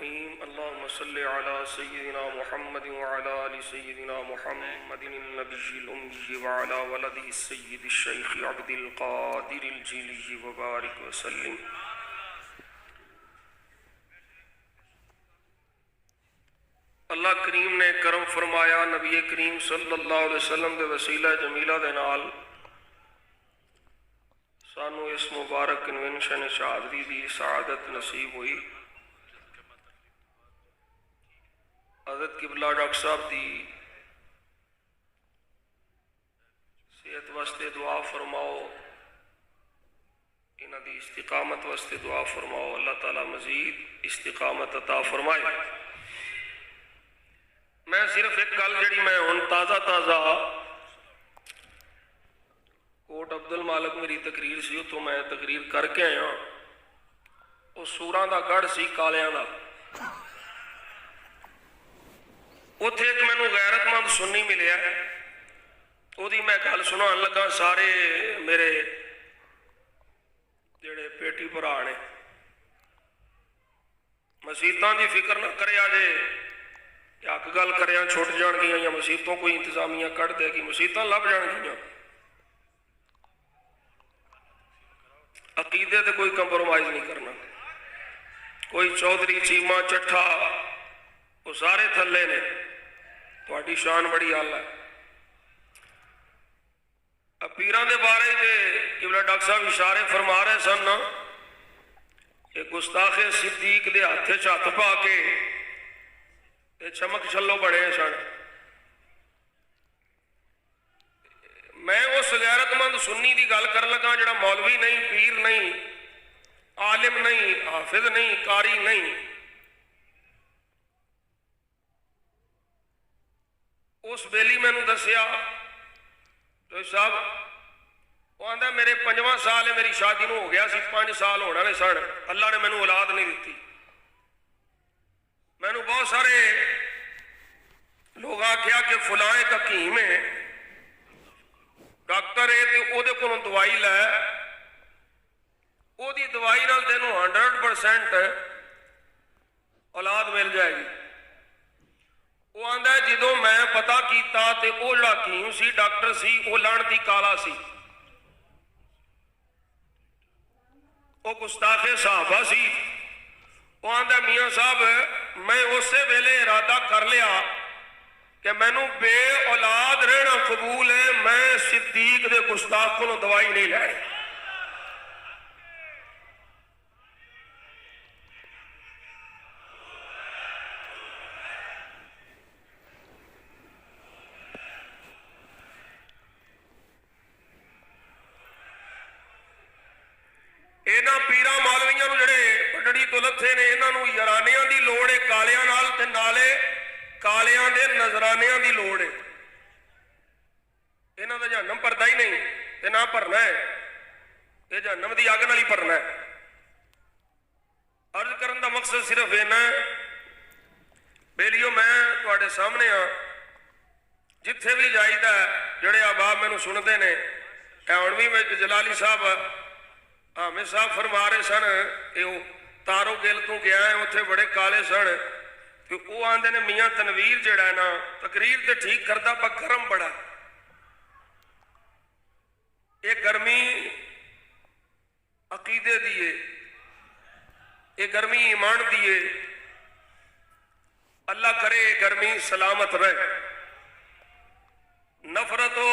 الرحيم اللهم صل على سيدنا محمد وعلى آل سيدنا محمد النبي الأمي وعلى ولده السيد الشيخ عبد القادر الجيلي وبارك وسلم. اللہ کریم نے کرم فرمایا نبی کریم صلی اللہ علیہ وسلم دے وسیلہ جمیلہ دے نال سانو اس مبارک کنونشن شہادری دی سعادت نصیب ہوئی. حضرت قبلہ ڈاکٹر صاحب دی صحت واسطے دعا فرماؤ، انہاں دی استقامت واسطے دعا فرماؤ، اللہ تعالیٰ مزید استقامت عطا فرمائے. میں صرف ایک گل جڑی میں ہن تازہ کوٹ عبد المالک میری تقریر سی اتوں میں تقریر کر کے آیا. وہ سوراں دا گڑھ سی کالیاں دا. اتھے ایک مینوں غیرت مند سنی ملیا، وہ دی میں گل سنان لگا. سارے میرے جڑے پیٹی بھرا نے مسیتاں دی فکر نہ کریا جے حق گل کریاں چھوٹ جان گیاں یا مسیتوں کوئی انتظامیہ کٹ دے گی، مسیتاں لب جان گیاں. عقیدے تے کوئی کمپرومائز نہیں کرنا. کوئی چودھری چیمہ چٹھا وہ سارے تھلے نے، تہاڈی شان بڑی اعلیٰ ہے. اب پیراں دے بارے دے قبلہ ڈاکٹر صاحب اشارے فرما رہے سن نا، کہ گستاخ صدیق دے ہاتھ ہاتھ پا کے تے چمک چھلو بڑے سن. میں اس غیرت مند سنی دی گل کر لگا جڑا مولوی نہیں، پیر نہیں، عالم نہیں، حافظ نہیں، قاری نہیں. اس بیلی میں نے دسیا تو صاحب وہ آندا میرے 5واں سال ہے میری شادی نو ہو گیا سی، 5 سال ہونا نے سن، اللہ نے مینوں اولاد نہیں دیتی. مینوں بہت سارے لوگ آکھیا کہ فلاں ایک حکیم ہے، ڈاکٹر ہے تے او دے کولوں دوائی لے، او دی دوائی نال تینوں 100% اولاد مل جائے گی. وہ آندا ہے جدوں میں پتہ کیتا تے او جڑا حکیم سی ڈاکٹر سی او لعنتی کالا سی، او گستاخ صحابہ سی. وہ آندا میاں صاحب میں اسی ویلے ارادہ کر لیا کہ مینوں بے اولاد رہنا قبول ہے، میں صدیق دے گستاخ کو دوائی نہیں لینی. یہاں پیراں مولویاں نو جڑے پٹڑی تو لتھے نے انہاں نو یارانیاں دی لوڑ ہے کالیاں نال تے نالے کالیاں دے نظرانیاں دی لوڑ ہے. انہاں دا جہنم پردا ہی نہیں تے نہ بھرنا ہے، یہ جہنم دی اگ نال ہی بھرنا ہے. عرض کرن دا مقصد صرف اینا ہے بیلیو میں تواڈے سامنے ہاں، جتھے بھی جائیدا جڑے احباب مینوں سنتے نے. ہن بھی میں جلالی صاحب حامد صاحب فرما رہے سن کہ وہ تارو گل تو گیا ہے اتنے بڑے کالے سن، کہ وہ آندے نے میاں تنویر جڑا ہے نا تقریر تے ٹھیک کرتا پر گرم بڑا. یہ گرمی عقیدے دیے، یہ گرمی ایمان دیے. اللہ کرے گرمی سلامت رہے. نفرت و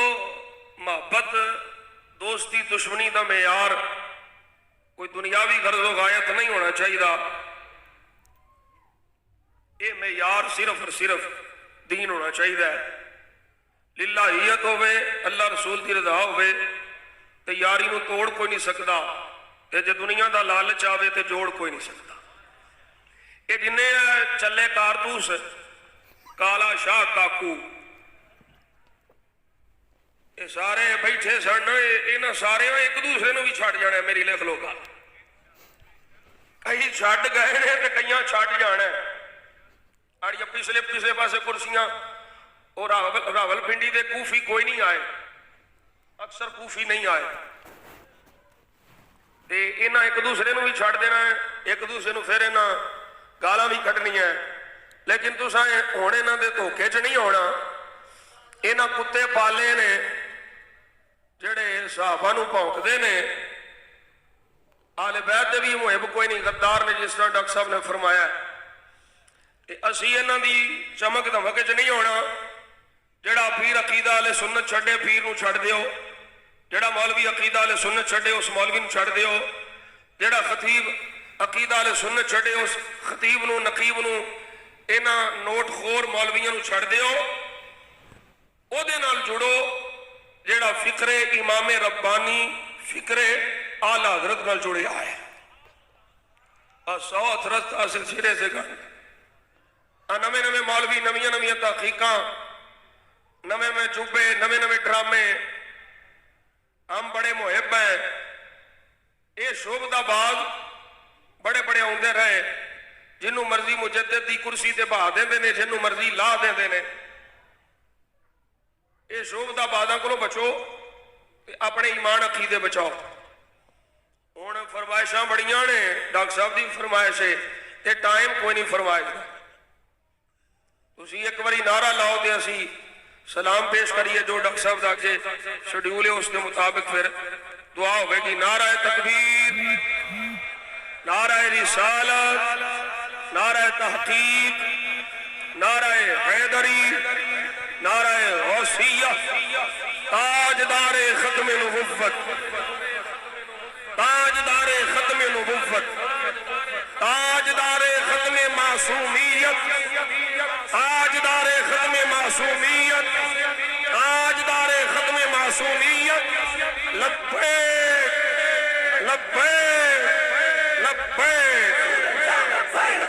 محبت دوستی دشمنی دا معیار کوئی دنیاوی غرض و غایت نہیں ہونا چاہیے. یہ معیار صرف اور صرف دین ہونا چاہیے. للہیت ہوئے، اللہ رسول دی رضا ہوئے تے یاری نو توڑ کوئی نہیں سکتا، تے جے دنیا دا لالچ آوے تے جوڑ کوئی نہیں سکتا. یہ جنے چلے کارتوس کالا شاہ کاکو یہ سارے بیٹھے سن، انہاں سارے ایک دوسرے نو بھی چھٹ جانا. میری لکھ لو گل، کئی چھٹ گئے نے تے کئیاں چھٹ جانا. اور یہ پچھلے پاسے کرسیاں اور راول پنڈی دے کوفی کوئی نہیں آئے، اکثر کوفی نہیں آئے. تے انہاں ایک دوسرے نو بھی چھڑ دینا ہے، ایک دوسرے نو پھر انہاں گالاں بھی کڈنیاں، لیکن تساں ہن انہاں دے دھوکے چ نہیں ہونا۔ انہاں کتے پالے نے جڑے صحابہ نو بھونکدے نے، آل بیت دے بھی محب کوئی نہیں، غدار نے، جس طرح ڈاکٹر صاحب نے فرمایا کہ اسی انہاں دی چمک دھمک چ نہیں ہونا۔ جڑا پیر عقیدہ اہل سنت چھڈے پیر نو چھڈ دیو، جڑا مولوی عقیدہ اہل سنت چھڈے اس مولوی نو چھڈ دیو، جڑا خطیب عقیدہ اہل سنت چھڈے اس خطیب نو نقیب نو انہاں نوٹ خور مولویاں نو چھڈ دیو، او دے نال جڑو جڑا فکر امام ربانی فکر اعلی حضرت نال جڑے آئے۔ سو حضرت حاصل سرے سے گھر نوے نوے مولوی، نویاں نویاں تحقیقاں، نوے نوے جوبے، نوے نوے ڈرامے، ہم بڑے محب ہیں۔ یہ شعبدہ باغ بڑے بڑے آدھے رہے، جنہوں مرضی مجدد دی کرسی تے بہا دے نے، جنہوں مرضی لا دے نے۔ یہ شعبدہ بازاں کو بچو، اپنے ایمان عقیدے بچاؤ۔ ہوں فرمائشاں بڑیاں نے، ڈاکٹر صاحب دی فرمائش ہے تے ٹائم کوئی نہیں فرمائش دا۔ تسی ایک باری نعرہ لاؤ تے اسی سلام پیش کریے، جو ڈاکٹر صاحب دا کے شیڈیول ہے اس کے مطابق پھر دعا ہوئے گی۔ نعرہ تکبیر، نعرہ رسالت، نعرہ تحقیق، نعرہ حیدری، نعرہ غوثیہ، تاجدار ختم نبوت، تاجدار ختم نبوت، تاجدار ختم معصومیت، تاجدار ختم معصومیت، تاجدار ختم معصومیت۔